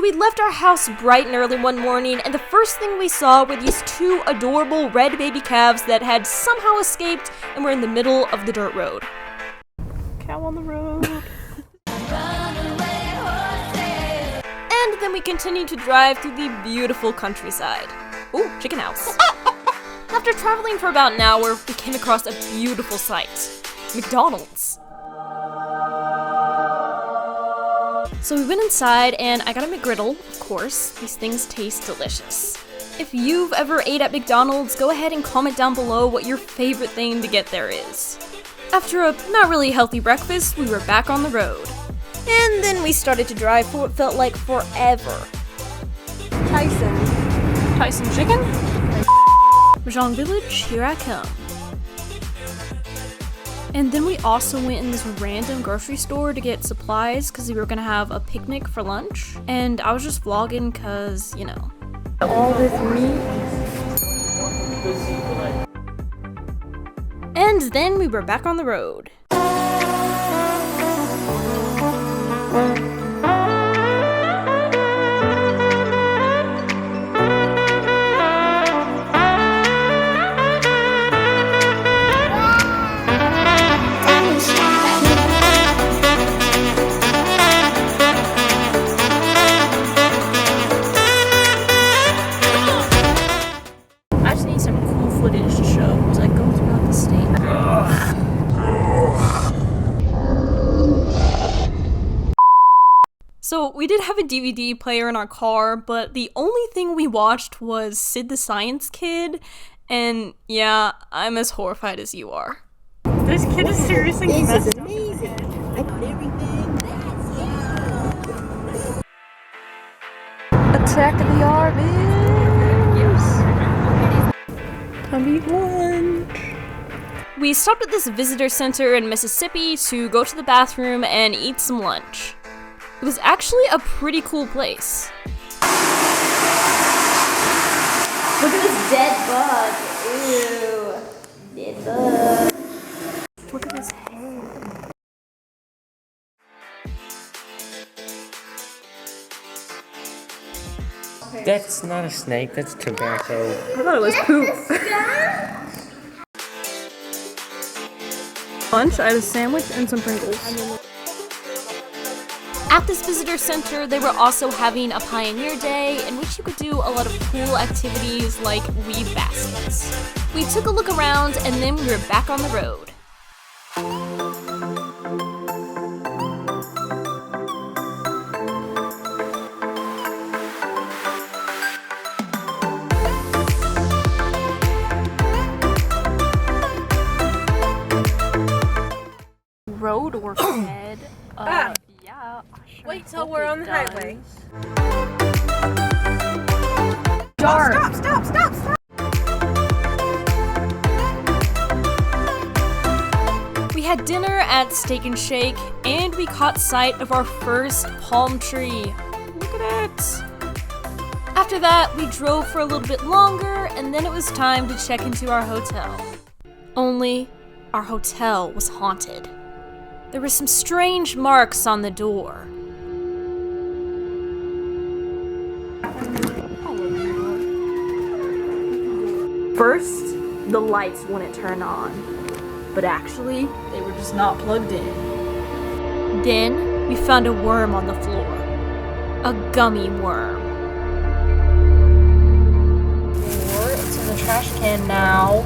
we'd left our house bright and early one morning, and the first thing we saw were these two adorable red baby calves that had somehow escaped and were in the middle of the dirt road. Cow on the road. And then we continued to drive through the beautiful countryside. Ooh, chicken house. After traveling for about an hour, we came across a beautiful sight. McDonald's. So we went inside and I got a McGriddle, of course. These things taste delicious. If you've ever ate at McDonald's, go ahead and comment down below what your favorite thing to get there is. After a not really healthy breakfast, we were back on the road. And then we started to drive for what felt like forever. Tyson chicken? Mahjong Village, here I come. And then we also went in this random grocery store to get supplies because we were gonna have a picnic for lunch. And I was just vlogging because, you know. All this meat. And then we were back on the road. So we did have a DVD player in our car, but the only thing we watched was Sid the Science Kid, and yeah, I'm as horrified as you are. This kid is seriously messed up. This is amazing. I got everything. Attack the Arby's. Yes. Come eat lunch. We stopped at this visitor center in Mississippi to go to the bathroom and eat some lunch. It was actually a pretty cool place. Look at this dead bug. Ew. Dead bug. Look at his head. That's not a snake, that's tobacco. I thought it was poop. Lunch, I had a sandwich and some Pringles. At this visitor center, they were also having a Pioneer Day in which you could do a lot of cool activities like weave baskets. We took a look around and then we were back on the road. Road work ahead. Yeah. Wait till we're on the highway. Dark. Oh, stop. We had dinner at Steak and Shake, and we caught sight of our first palm tree. Look at it. After that, we drove for a little bit longer, and then it was time to check into our hotel. Only, our hotel was haunted. There were some strange marks on the door. First, the lights wouldn't turn on, but actually, they were just not plugged in. Then, we found a worm on the floor. A gummy worm. It's in the trash can now.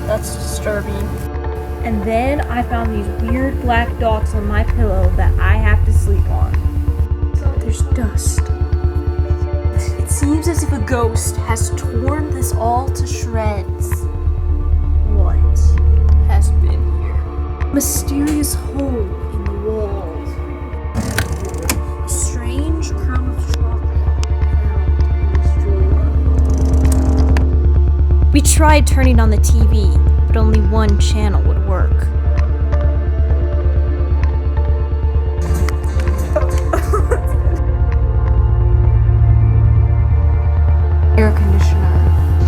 That's disturbing. And then I found these weird black dots on my pillow that I have to sleep on. There's dust. It seems as if a ghost has torn this all to shreds. What has been here? Mysterious hole in the walls. A strange crumb of chocolate found in this drawer. We tried turning on the TV, but only one channel would work. Air conditioner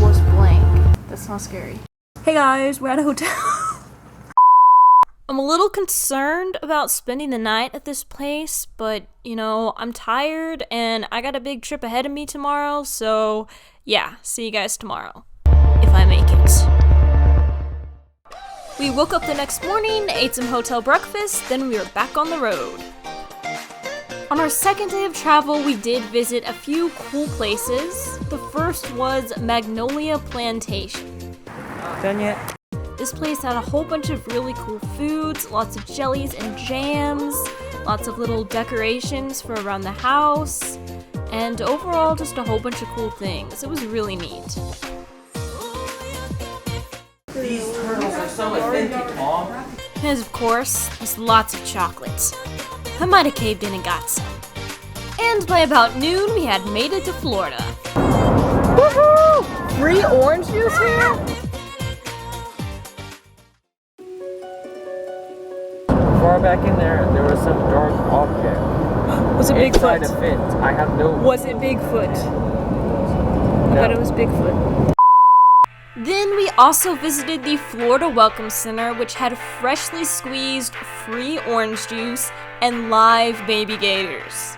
was blank. That's not scary. Hey guys, we're at a hotel. I'm a little concerned about spending the night at this place, but, you know, I'm tired and I got a big trip ahead of me tomorrow, so yeah, see you guys tomorrow. If I make it. We woke up the next morning, ate some hotel breakfast, then we were back on the road. On our second day of travel, we did visit a few cool places. The first was Magnolia Plantation. Done yet? This place had a whole bunch of really cool foods, lots of jellies and jams, lots of little decorations for around the house, and overall just a whole bunch of cool things. It was really neat. These turtles are so authentic, Mom. And of course, there's lots of chocolates. I might have caved in and got some. And by about noon, we had made it to Florida. Woohoo! Free orange juice here? Far back in there, there was some dark object. Was it Inside Bigfoot? a fence. I have no. Was it Bigfoot? I bet it was Bigfoot. Then we also visited the Florida Welcome Center, which had freshly squeezed free orange juice and live baby gators.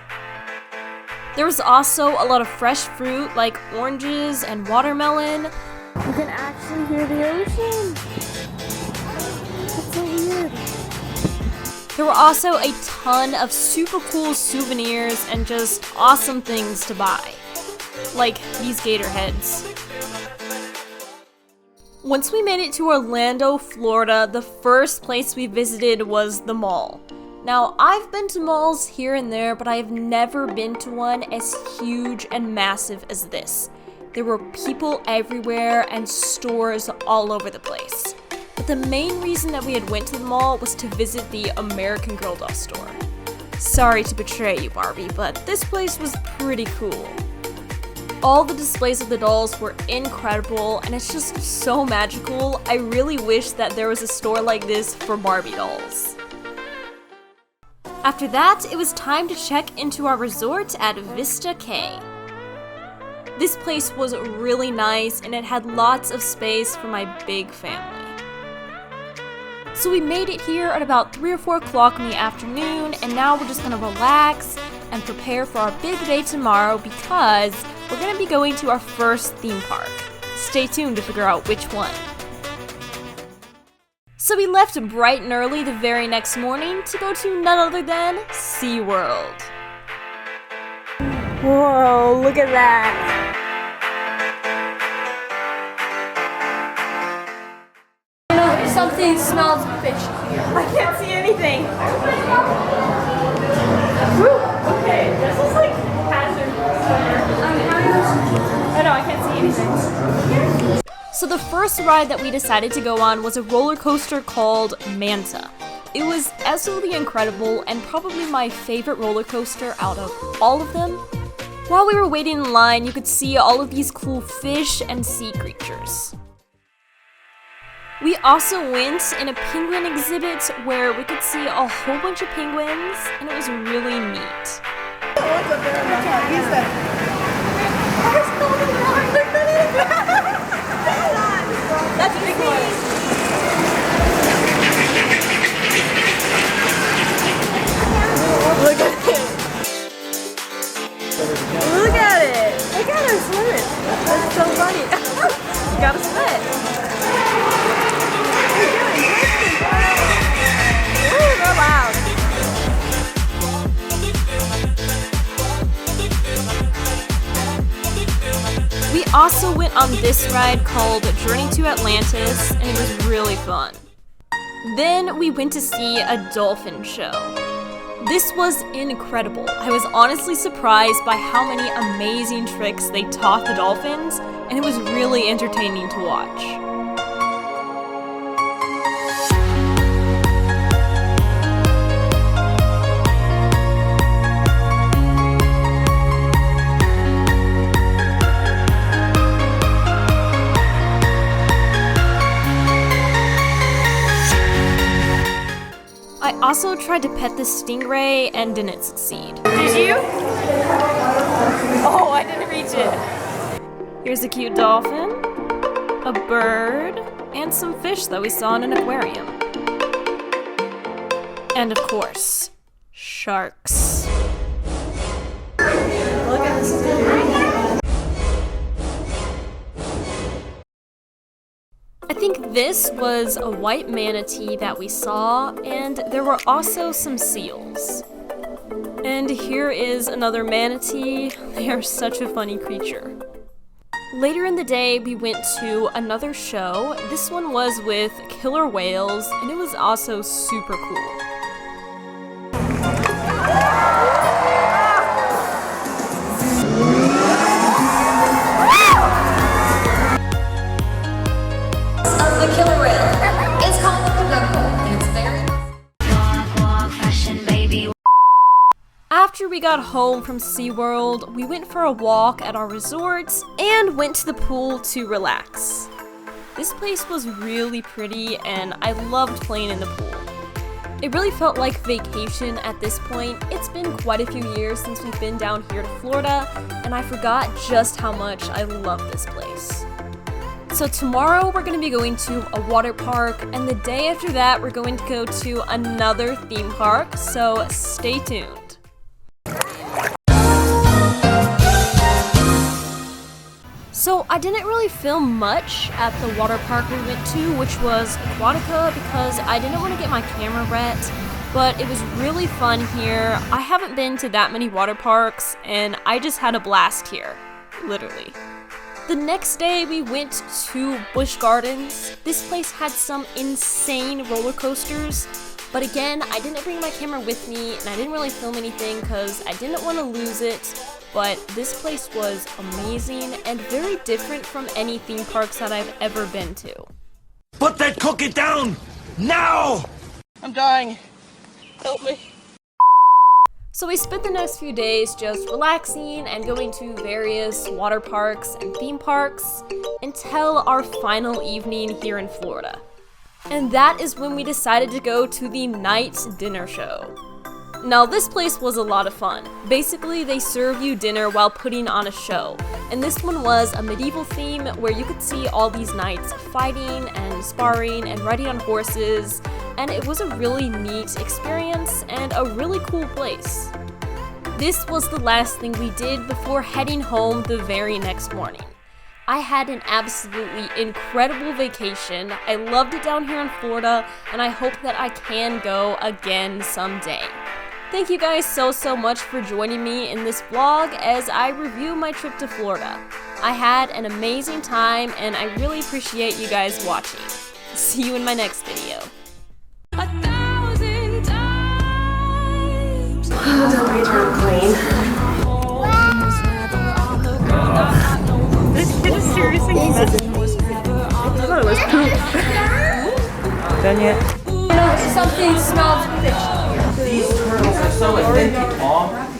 There was also a lot of fresh fruit like oranges and watermelon. You can actually hear the ocean. That's so weird. There were also a ton of super cool souvenirs and just awesome things to buy. Like these gator heads. Once we made it to Orlando, Florida, the first place we visited was the mall. Now, I've been to malls here and there, but I have never been to one as huge and massive as this. There were people everywhere and stores all over the place. But the main reason that we had went to the mall was to visit the American Girl doll store. Sorry to betray you, Barbie, but this place was pretty cool. All the displays of the dolls were incredible, and it's just so magical. I really wish that there was a store like this for Barbie dolls. After that, it was time to check into our resort at Vista Cay. This place was really nice, and it had lots of space for my big family. So we made it here at about 3 or 4 o'clock in the afternoon, and now we're just gonna relax and prepare for our big day tomorrow because we're gonna be going to our first theme park. Stay tuned to figure out which one. So we left bright and early the very next morning to go to none other than SeaWorld. Whoa, look at that. Something smells fishy. I can't see anything. Woo, okay, this is like hazard. I know, I can't see anything. So the first ride that we decided to go on was a roller coaster called Manta. It was absolutely incredible and probably my favorite roller coaster out of all of them. While we were waiting in line, you could see all of these cool fish and sea creatures. We also went in a penguin exhibit where we could see a whole bunch of penguins, and it was really neat. That's a big one. Look at it. Look at it. Look at her swimming. That's so funny. You gotta sweat. We also went on this ride called Journey to Atlantis, and it was really fun. Then we went to see a dolphin show. This was incredible. I was honestly surprised by how many amazing tricks they taught the dolphins, and it was really entertaining to watch. I also tried to pet the stingray and didn't succeed. Did you? Oh, I didn't reach it. Here's a cute dolphin, a bird, and some fish that we saw in an aquarium. And of course, sharks. Look at this dude. I think this was a white manatee that we saw, and there were also some seals. And here is another manatee. They are such a funny creature. Later in the day, we went to another show. This one was with killer whales, and it was also super cool. Of the killer whale. It's called the pinnacle, and it's very fashion, baby. After we got home from SeaWorld, we went for a walk at our resorts and went to the pool to relax. This place was really pretty and I loved playing in the pool. It really felt like vacation at this point. It's been quite a few years since we've been down here to Florida, and I forgot just how much I love this place. So tomorrow we're going to be going to a water park, and the day after that we're going to go to another theme park, so stay tuned. So I didn't really film much at the water park we went to, which was Aquatica, because I didn't want to get my camera wet, but it was really fun here. I haven't been to that many water parks, and I just had a blast here, literally. The next day we went to Busch Gardens. This place had some insane roller coasters, but again, I didn't bring my camera with me, and I didn't really film anything because I didn't want to lose it. But this place was amazing and very different from any theme parks that I've ever been to. Put that cookie down! Now! I'm dying. Help me. So we spent the next few days just relaxing and going to various water parks and theme parks until our final evening here in Florida. And that is when we decided to go to the night dinner show. Now this place was a lot of fun. Basically, they serve you dinner while putting on a show. And this one was a medieval theme where you could see all these knights fighting and sparring and riding on horses. And it was a really neat experience and a really cool place. This was the last thing we did before heading home the very next morning. I had an absolutely incredible vacation. I loved it down here in Florida, and I hope that I can go again someday. Thank you guys so much for joining me in this vlog as I review my trip to Florida. I had an amazing time and I really appreciate you guys watching. See you in my next video. 1,000 times. This kid is seriously messing with me. I thought it was poop. Done yet? Something smells fishy. These turtles are so authentic, Mom.